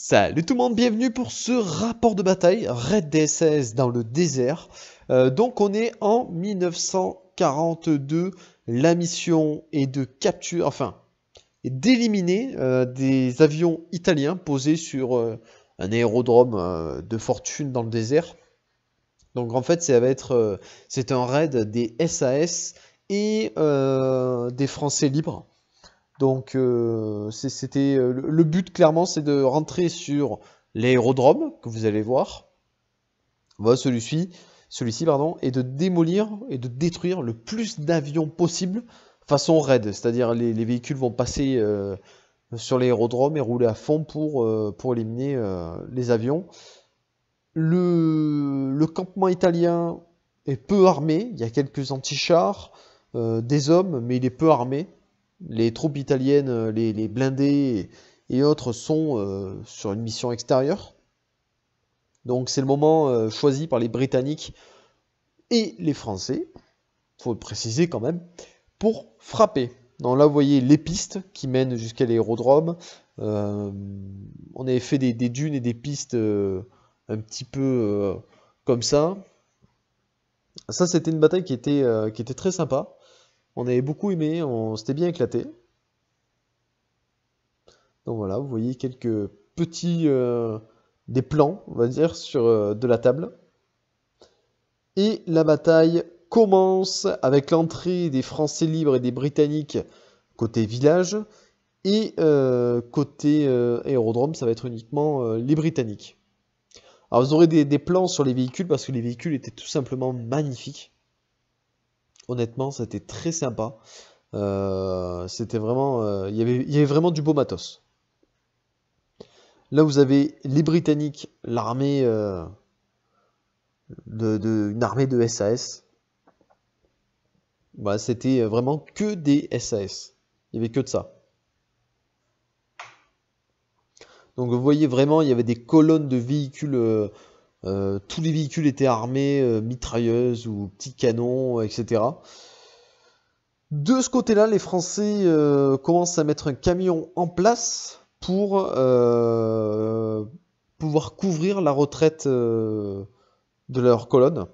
Salut tout le monde, bienvenue pour ce rapport de bataille, raid des SAS dans le désert. Donc on est en 1942, la mission est de capturer, enfin, est d'éliminer des avions italiens posés sur un aérodrome de fortune dans le désert. Donc en fait c'est un raid des SAS et des Français libres. Donc c'était le but clairement, c'est de rentrer sur l'aérodrome que vous allez voir. Voilà celui-ci pardon, et de démolir et de détruire le plus d'avions possible façon raid. C'est-à-dire les véhicules vont passer sur l'aérodrome et rouler à fond pour éliminer les avions. Le campement italien est peu armé. Il y a quelques antichars, des hommes, mais il est peu armé. Les troupes italiennes, les blindés et autres sont sur une mission extérieure. Donc c'est le moment choisi par les Britanniques et les Français, faut le préciser quand même, pour frapper. Donc là vous voyez les pistes qui mènent jusqu'à l'aérodrome. On avait fait des dunes et des pistes un petit peu comme ça. Ça c'était une bataille qui était très sympa. On avait beaucoup aimé, on s'était bien éclaté. Donc voilà, vous voyez quelques petits des plans, on va dire, sur de la table. Et la bataille commence avec l'entrée des Français libres et des Britanniques côté village. Et côté aérodrome, ça va être uniquement les Britanniques. Alors vous aurez des plans sur les véhicules parce que les véhicules étaient tout simplement magnifiques. Honnêtement, c'était très sympa. C'était vraiment, il y avait vraiment du beau matos. Là, vous avez les Britanniques, l'armée, une armée de SAS. Voilà, c'était vraiment que des SAS. Il n'y avait que de ça. Donc vous voyez vraiment, il y avait des colonnes de véhicules. Tous les véhicules étaient armés, mitrailleuses ou petits canons, etc. De ce côté-là, les Français commencent à mettre un camion en place pour pouvoir couvrir la retraite de leur colonne.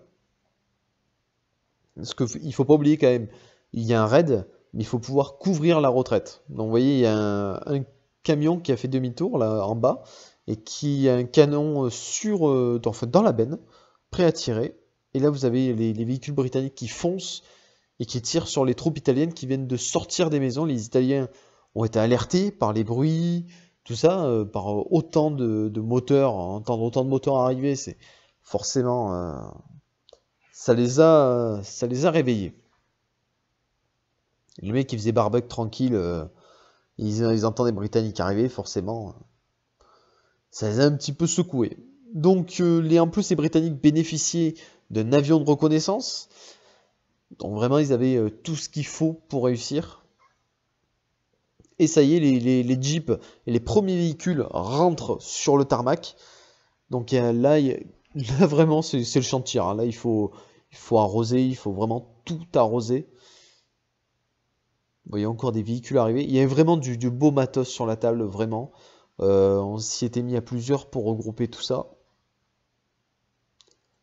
Parce qu'il ne faut pas oublier quand même, il y a un raid, mais il faut pouvoir couvrir la retraite. Donc vous voyez, il y a un camion qui a fait demi-tour là en bas et qui a un canon dans la benne, prêt à tirer. Et là, vous avez les véhicules britanniques qui foncent et qui tirent sur les troupes italiennes qui viennent de sortir des maisons. Les Italiens ont été alertés par les bruits, tout ça, par autant de moteurs, entendre autant de moteurs arriver, c'est forcément, ça les a réveillés. Les mecs qui faisaient barbecue tranquille, ils entendent les Britanniques arriver, forcément, ça les a un petit peu secoués. Donc en plus les Britanniques bénéficiaient d'un avion de reconnaissance. Donc vraiment, ils avaient tout ce qu'il faut pour réussir. Et ça y est, les jeeps et les premiers véhicules rentrent sur le tarmac. Donc là, vraiment, c'est le chantier. Hein. Là, il faut arroser, il faut vraiment tout arroser. Vous voyez encore des véhicules arriver. Il y avait vraiment du beau matos sur la table, vraiment. On s'y était mis à plusieurs pour regrouper tout ça.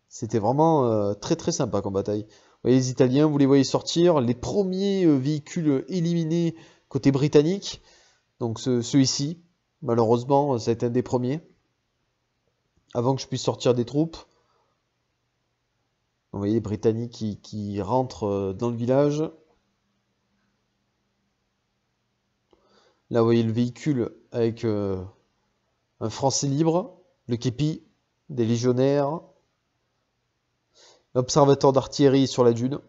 C'était vraiment très très sympa comme bataille. Vous voyez les Italiens, vous les voyez sortir. Les premiers véhicules éliminés côté britannique. Donc ceux-ci, malheureusement, ça a été un des premiers. Avant que je puisse sortir des troupes. Vous voyez les Britanniques qui rentrent dans le village. Là, vous voyez le véhicule avec un Français libre, le képi, des légionnaires. L'observateur d'artillerie sur la dune.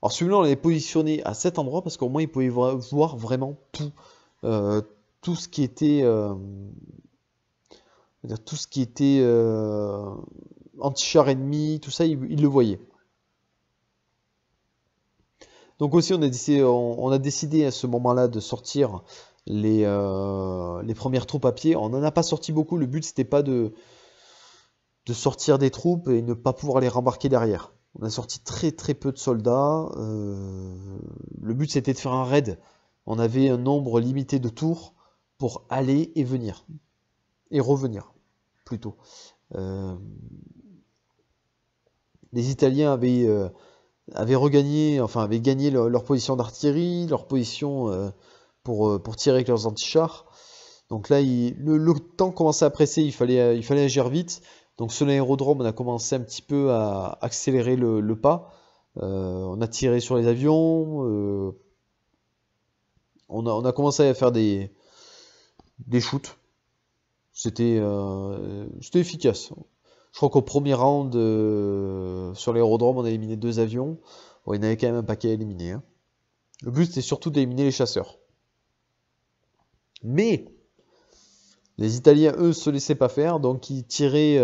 Alors celui-là, on l'avait positionné à cet endroit parce qu'au moins, il pouvait voir vraiment tout. Tout ce qui était... tout ce qui était anti-char ennemi, tout ça, il le voyait. Donc aussi, on a décidé à ce moment-là de sortir les premières troupes à pied. On n'en a pas sorti beaucoup. Le but, c'était pas de sortir des troupes et ne pas pouvoir les rembarquer derrière. On a sorti très très peu de soldats. Le but, c'était de faire un raid. On avait un nombre limité de tours pour aller et venir. et revenir, plutôt. Les Italiens avaient regagné, enfin avaient gagné leur position d'artillerie, leur position pour tirer avec leurs antichars. Donc là, le temps commençait à presser, il fallait agir vite. Donc sur l'aérodrome, on a commencé un petit peu à accélérer le pas. On a tiré sur les avions. On a commencé à faire des shoots. C'était efficace. Je crois qu'au premier round, sur l'aérodrome, on a éliminé 2 avions. Bon, il y en avait quand même un paquet à éliminer, hein. Le but, c'était surtout d'éliminer les chasseurs. Mais les Italiens, eux, se laissaient pas faire, donc ils tiraient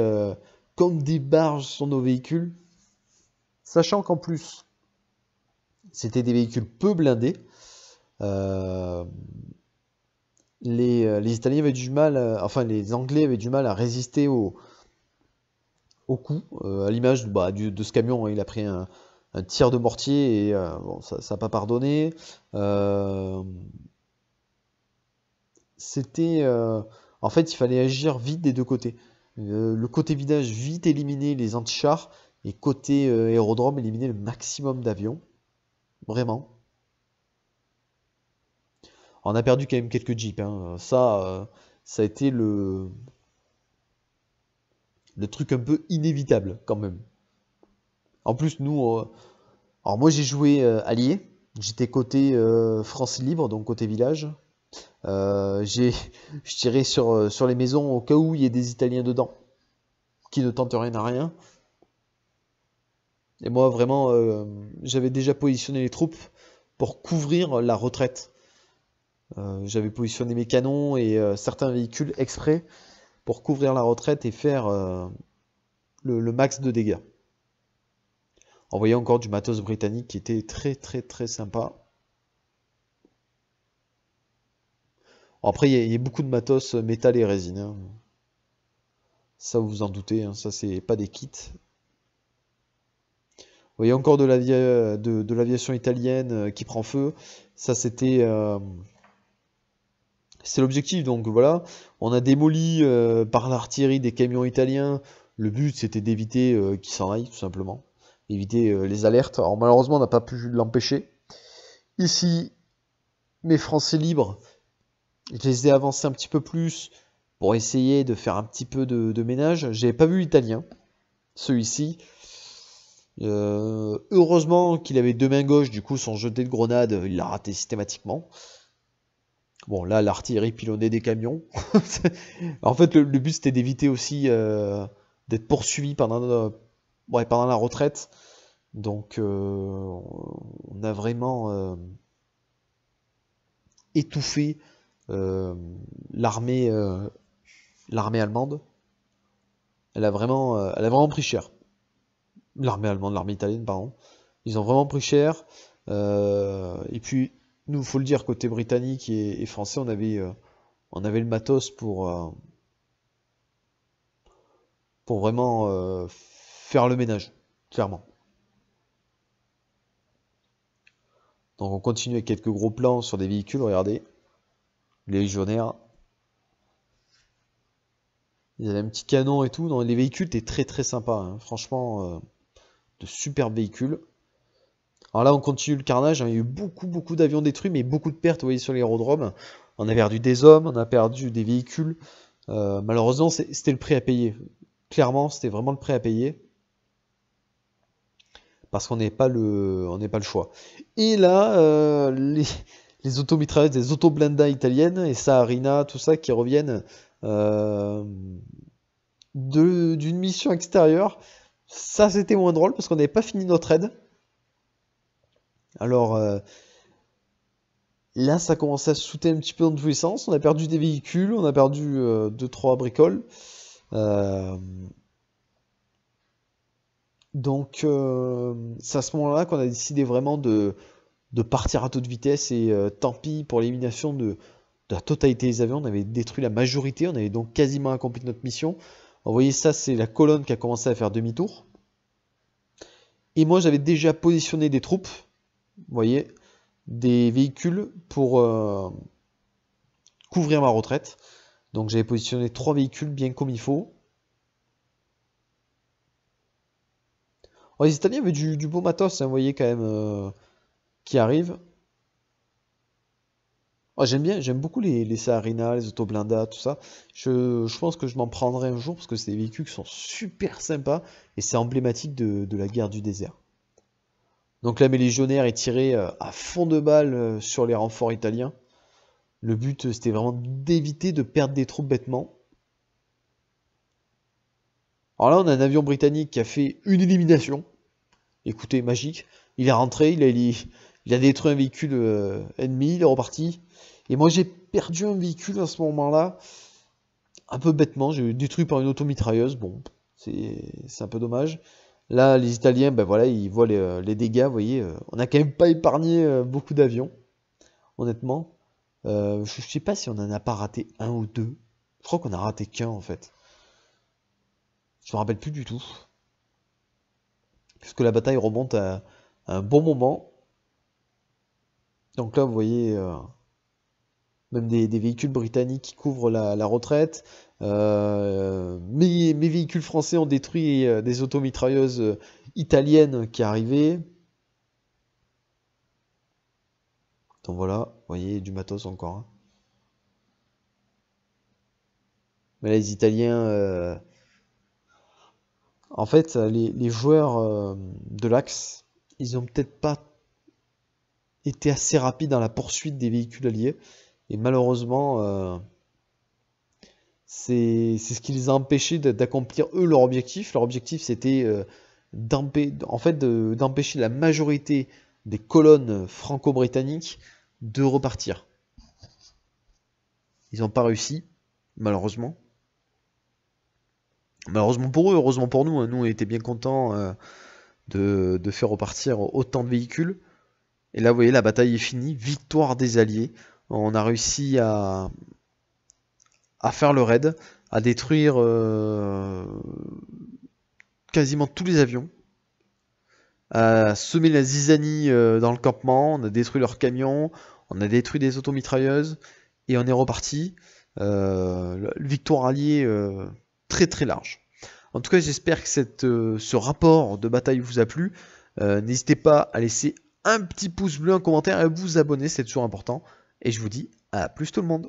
comme des barges sur nos véhicules. Sachant qu'en plus, c'était des véhicules peu blindés. Les Italiens avaient du mal, enfin les Anglais avaient du mal à résister au coup. À l'image de ce camion, il a pris un tir de mortier et bon, ça n'a pas pardonné. En fait, il fallait agir vite des deux côtés. Le côté village, vite éliminer les antichars, et côté aérodrome, éliminer le maximum d'avions. Vraiment. On a perdu quand même quelques jeeps, hein. Ça a été le truc un peu inévitable quand même. En plus, nous, alors moi j'ai joué allié, j'étais côté France libre, donc côté village. Je tirais sur les maisons au cas où il y ait des Italiens dedans, qui ne tentent rien à rien. Et moi vraiment, j'avais déjà positionné les troupes pour couvrir la retraite. J'avais positionné mes canons et certains véhicules exprès pour couvrir la retraite et faire le max de dégâts. On voyait encore du matos britannique qui était très très très sympa. Après, il y a beaucoup de matos métal et résine, hein. Ça, vous vous en doutez, hein. Ça, c'est pas des kits. Vous voyez encore de l'aviation italienne qui prend feu. Ça, c'était l'objectif. Donc voilà, on a démoli par l'artillerie des camions italiens. Le but, c'était d'éviter qu'ils s'en aillent, tout simplement. Éviter les alertes. Alors malheureusement, on n'a pas pu l'empêcher. Ici, mes Français libres, je les ai avancés un petit peu plus pour essayer de faire un petit peu de ménage. J'avais pas vu l'italien, celui-ci. Heureusement qu'il avait 2 mains gauches, du coup son jeté de grenade, il l'a raté systématiquement. Bon, là, l'artillerie pilonnait des camions. En fait, le but, c'était d'éviter aussi d'être poursuivi pendant la retraite. Donc, on a vraiment étouffé l'armée allemande. Elle a vraiment pris cher. L'armée allemande, l'armée italienne, pardon. Ils ont vraiment pris cher. Et puis, nous, faut le dire, côté britannique et français, on avait le matos pour vraiment faire le ménage, clairement. Donc on continue avec quelques gros plans sur des véhicules, regardez. Les légionnaires. Ils avaient un petit canon et tout. Non, les véhicules étaient très très sympas, hein. Franchement, de superbes véhicules. Alors là, on continue le carnage, hein. Il y a eu beaucoup d'avions détruits, mais beaucoup de pertes, vous voyez, sur l'aérodrome. On a perdu des hommes, on a perdu des véhicules. Malheureusement, c'était le prix à payer. Clairement, c'était vraiment le prix à payer. Parce qu'on n'est pas le choix. Et là, les automitrailleuses, des autoblindas italiennes, et Saharina, tout ça, qui reviennent d'une mission extérieure. Ça, c'était moins drôle, parce qu'on n'avait pas fini notre aide. Alors, là, ça commençait à se sauter un petit peu dans tous les sens. On a perdu des véhicules, on a perdu 2-3 bricoles. Donc, c'est à ce moment-là qu'on a décidé vraiment de partir à toute vitesse. Et tant pis pour l'élimination de la totalité des avions. On avait détruit la majorité, on avait donc quasiment accompli notre mission. Vous voyez, ça, c'est la colonne qui a commencé à faire demi-tour. Et moi, j'avais déjà positionné des troupes, vous voyez, des véhicules pour couvrir ma retraite. Donc j'avais positionné 3 véhicules bien comme il faut. Oh, les Italiens avaient du beau matos, hein, vous voyez quand même, qui arrive. Oh, j'aime beaucoup les Saarina, les Autoblinda, tout ça. Je pense que je m'en prendrai un jour parce que c'est des véhicules qui sont super sympas et c'est emblématique de la guerre du désert. Donc là, mes légionnaires est tiré à fond de balles sur les renforts italiens. Le but, c'était vraiment d'éviter de perdre des troupes bêtement. Alors là, on a un avion britannique qui a fait une élimination. Écoutez, magique. Il est rentré, il a détruit un véhicule ennemi, il est reparti. Et moi, j'ai perdu un véhicule à ce moment-là, un peu bêtement. J'ai eu détruit par une automitrailleuse. Bon, c'est un peu dommage. Là, les Italiens, ben voilà, ils voient les dégâts, vous voyez. On n'a quand même pas épargné beaucoup d'avions, honnêtement. Je sais pas si on en a pas raté un ou deux. Je crois qu'on a raté qu'un, en fait. Je me rappelle plus du tout. Puisque la bataille remonte à un bon moment. Donc là, vous voyez, même des véhicules britanniques qui couvrent la retraite. Mes véhicules français ont détruit des automitrailleuses italiennes qui arrivaient. Donc voilà, vous voyez, du matos encore, hein. Mais là, les Italiens, en fait, les joueurs de l'Axe, ils ont peut-être pas été assez rapides dans la poursuite des véhicules alliés. Et malheureusement, c'est ce qui les a empêchés d'accomplir eux leur objectif. Leur objectif, c'était d'empêcher la majorité des colonnes franco-britanniques de repartir. Ils n'ont pas réussi, malheureusement. Malheureusement pour eux, heureusement pour nous, hein. Nous, on était bien contents de faire repartir autant de véhicules. Et là, vous voyez, la bataille est finie. Victoire des Alliés. On a réussi à faire le raid, à détruire quasiment tous les avions, à semer la zizanie dans le campement. On a détruit leurs camions, on a détruit des automitrailleuses, et on est reparti. Victoire alliée très très large. En tout cas, j'espère que ce rapport de bataille vous a plu. N'hésitez pas à laisser un petit pouce bleu, un commentaire et à vous abonner, c'est toujours important. Et je vous dis à plus tout le monde.